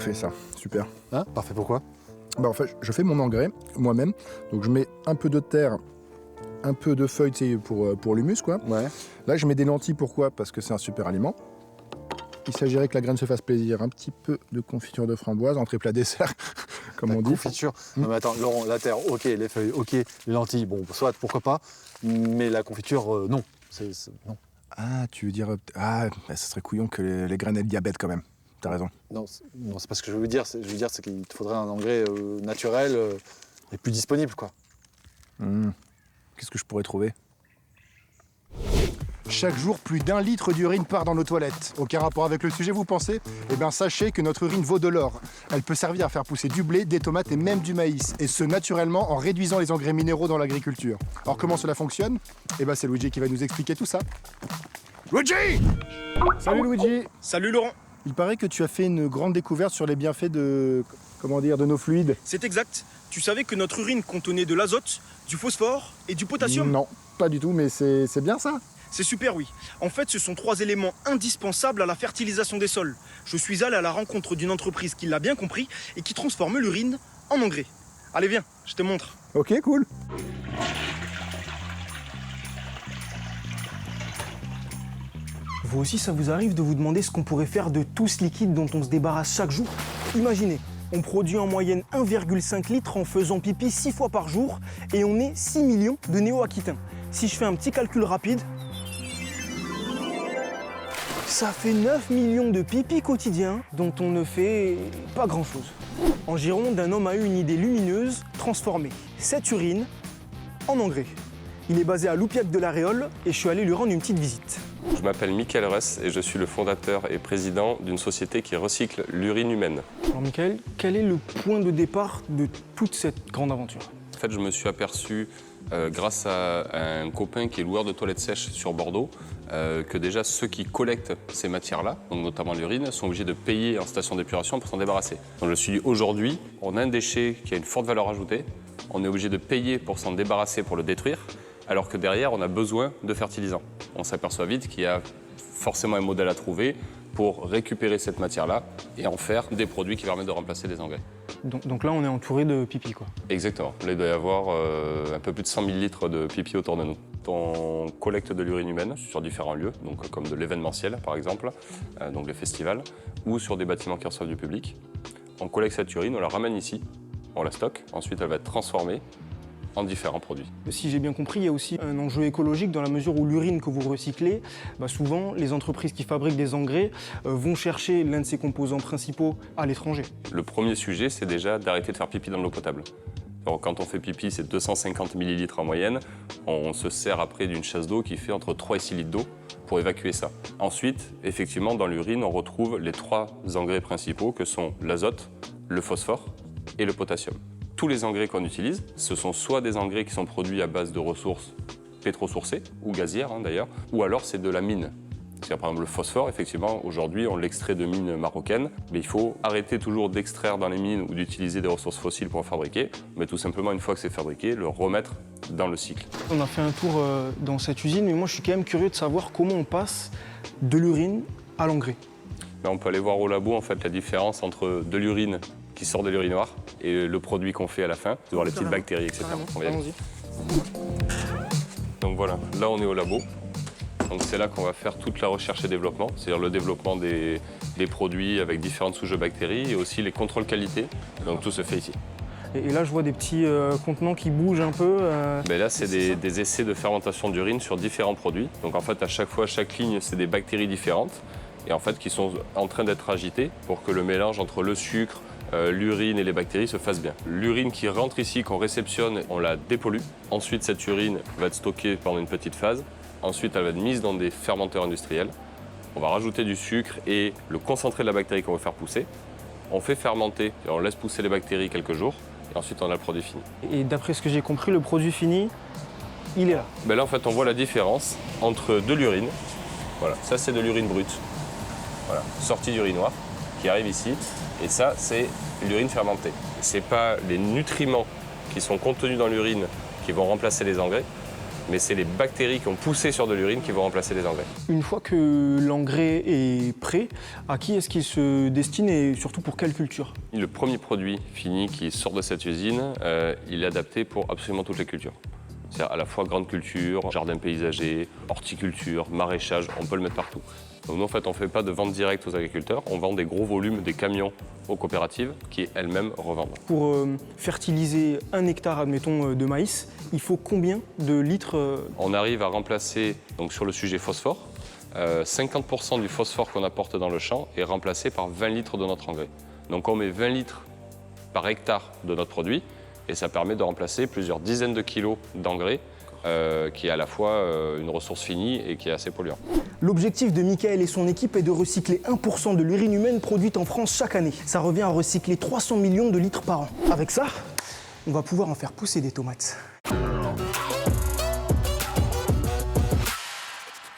parfait ça, super. Hein? Parfait, pourquoi? En fait, je fais mon engrais moi-même, donc je mets un peu de terre, un peu de feuilles, tu sais, pour l'humus, quoi. Ouais. Là, je mets des lentilles, pourquoi? Parce que c'est un super aliment. Il s'agirait que la graine se fasse plaisir. Un petit peu de confiture de framboise, entrée plat dessert, comme on dit. Confiture. Non mais attends, Laurent, la terre, ok, les feuilles, ok, les lentilles, bon, soit, pourquoi pas, mais la confiture, non. Non. Ah, tu veux dire... Ah, ça serait couillon que les graines aient le diabète quand même. T'as raison. Non, c'est pas ce que je veux dire. Je veux dire, c'est qu'il te faudrait un engrais naturel et plus disponible, quoi. Qu'est-ce que je pourrais trouver? Chaque jour, plus d'1 litre d'urine part dans nos toilettes. Aucun rapport avec le sujet, vous pensez? Eh bien, sachez que notre urine vaut de l'or. Elle peut servir à faire pousser du blé, des tomates et même du maïs. Et ce, naturellement, en réduisant les engrais minéraux dans l'agriculture. Alors, comment cela fonctionne? Eh bien, c'est Luigi qui va nous expliquer tout ça. Luigi! Salut Luigi! Salut Laurent. Il paraît que tu as fait une grande découverte sur les bienfaits de nos fluides. C'est exact. Tu savais que notre urine contenait de l'azote, du phosphore et du potassium? Non, pas du tout, mais c'est bien ça. C'est super, oui. En fait, ce sont 3 éléments indispensables à la fertilisation des sols. Je suis allé à la rencontre d'une entreprise qui l'a bien compris et qui transforme l'urine en engrais. Allez, viens, je te montre. Ok, cool. Vous aussi, ça vous arrive de vous demander ce qu'on pourrait faire de tout ce liquide dont on se débarrasse chaque jour? Imaginez, on produit en moyenne 1,5 litre en faisant pipi 6 fois par jour et on est 6 millions de néo-aquitains. Si je fais un petit calcul rapide, ça fait 9 millions de pipis quotidiens dont on ne fait pas grand-chose. En Gironde, un homme a eu une idée lumineuse, transformer cette urine en engrais. Il est basé à Loupiac de la Réole et je suis allé lui rendre une petite visite. Je m'appelle Michael Russ et je suis le fondateur et président d'une société qui recycle l'urine humaine. Alors Michael, quel est le point de départ de toute cette grande aventure? En fait, je me suis aperçu, grâce à un copain qui est loueur de toilettes sèches sur Bordeaux, que déjà ceux qui collectent ces matières-là, donc notamment l'urine, sont obligés de payer en station d'épuration pour s'en débarrasser. Donc je me suis dit, aujourd'hui, on a un déchet qui a une forte valeur ajoutée, on est obligé de payer pour s'en débarrasser, pour le détruire, alors que derrière, on a besoin de fertilisants. On s'aperçoit vite qu'il y a forcément un modèle à trouver pour récupérer cette matière-là et en faire des produits qui permettent de remplacer les engrais. Donc là, on est entouré de pipi, quoi. Exactement. Là, il doit y avoir un peu plus de 100 000 litres de pipi autour de nous. On collecte de l'urine humaine sur différents lieux, donc comme de l'événementiel, par exemple, donc les festivals, ou sur des bâtiments qui reçoivent du public. On collecte cette urine, on la ramène ici, on la stocke, ensuite elle va être transformée en différents produits. Si j'ai bien compris, il y a aussi un enjeu écologique dans la mesure où l'urine que vous recyclez, souvent les entreprises qui fabriquent des engrais vont chercher l'un de ses composants principaux à l'étranger. Le premier sujet, c'est déjà d'arrêter de faire pipi dans de l'eau potable. Alors, quand on fait pipi, c'est 250 millilitres en moyenne. On se sert après d'une chasse d'eau qui fait entre 3 et 6 litres d'eau pour évacuer ça. Ensuite, effectivement, dans l'urine, on retrouve les 3 engrais principaux que sont l'azote, le phosphore et le potassium. Tous les engrais qu'on utilise, ce sont soit des engrais qui sont produits à base de ressources pétrosourcées, ou gazières d'ailleurs, ou alors c'est de la mine. C'est-à-dire, par exemple, le phosphore, effectivement, aujourd'hui, on l'extrait de mines marocaines, mais il faut arrêter toujours d'extraire dans les mines ou d'utiliser des ressources fossiles pour en fabriquer, mais tout simplement, une fois que c'est fabriqué, le remettre dans le cycle. On a fait un tour dans cette usine, mais moi je suis quand même curieux de savoir comment on passe de l'urine à l'engrais. Là, on peut aller voir au labo, en fait, la différence entre de l'urine qui sort de l'urinoir et le produit qu'on fait à la fin, de voir les petites bactéries, etc. Allons-y. Donc voilà, là on est au labo. Donc c'est là qu'on va faire toute la recherche et développement, c'est-à-dire le développement des produits avec différentes souches de bactéries et aussi les contrôles qualité. Donc tout se fait ici. Et là je vois des petits contenants qui bougent un peu. Mais là c'est des essais de fermentation d'urine sur différents produits. Donc en fait à chaque fois, chaque ligne, c'est des bactéries différentes et en fait qui sont en train d'être agitées pour que le mélange entre le sucre, l'urine et les bactéries se fassent bien. L'urine qui rentre ici, qu'on réceptionne, on la dépollue. Ensuite, cette urine va être stockée pendant une petite phase. Ensuite, elle va être mise dans des fermenteurs industriels. On va rajouter du sucre et le concentré de la bactérie qu'on veut faire pousser. On fait fermenter, on laisse pousser les bactéries quelques jours et ensuite on a le produit fini. Et d'après ce que j'ai compris, le produit fini, il est là. Là, en fait, on voit la différence entre de l'urine. Voilà, ça c'est de l'urine brute. Voilà, sortie d'urinoir qui arrive ici. Et ça, c'est l'urine fermentée. Ce n'est pas les nutriments qui sont contenus dans l'urine qui vont remplacer les engrais, Mais c'est les bactéries qui ont poussé sur de l'urine qui vont remplacer les engrais. Une fois que l'engrais est prêt, à qui est-ce qu'il se destine et surtout pour quelle culture? Le premier produit fini qui sort de cette usine, il est adapté pour absolument toutes les cultures. C'est-à-dire à la fois grande culture, jardin paysager, horticulture, maraîchage, on peut le mettre partout. Donc nous, en fait, on ne fait pas de vente directe aux agriculteurs, on vend des gros volumes, des camions aux coopératives qui elles-mêmes revendent. Pour fertiliser 1 hectare, admettons, de maïs, il faut combien de litres On arrive à remplacer, donc sur le sujet phosphore, 50% du phosphore qu'on apporte dans le champ est remplacé par 20 litres de notre engrais. Donc on met 20 litres par hectare de notre produit et ça permet de remplacer plusieurs dizaines de kilos d'engrais qui est à la fois une ressource finie et qui est assez polluant. L'objectif de Michael et son équipe est de recycler 1% de l'urine humaine produite en France chaque année. Ça revient à recycler 300 millions de litres par an. Avec ça, on va pouvoir en faire pousser des tomates.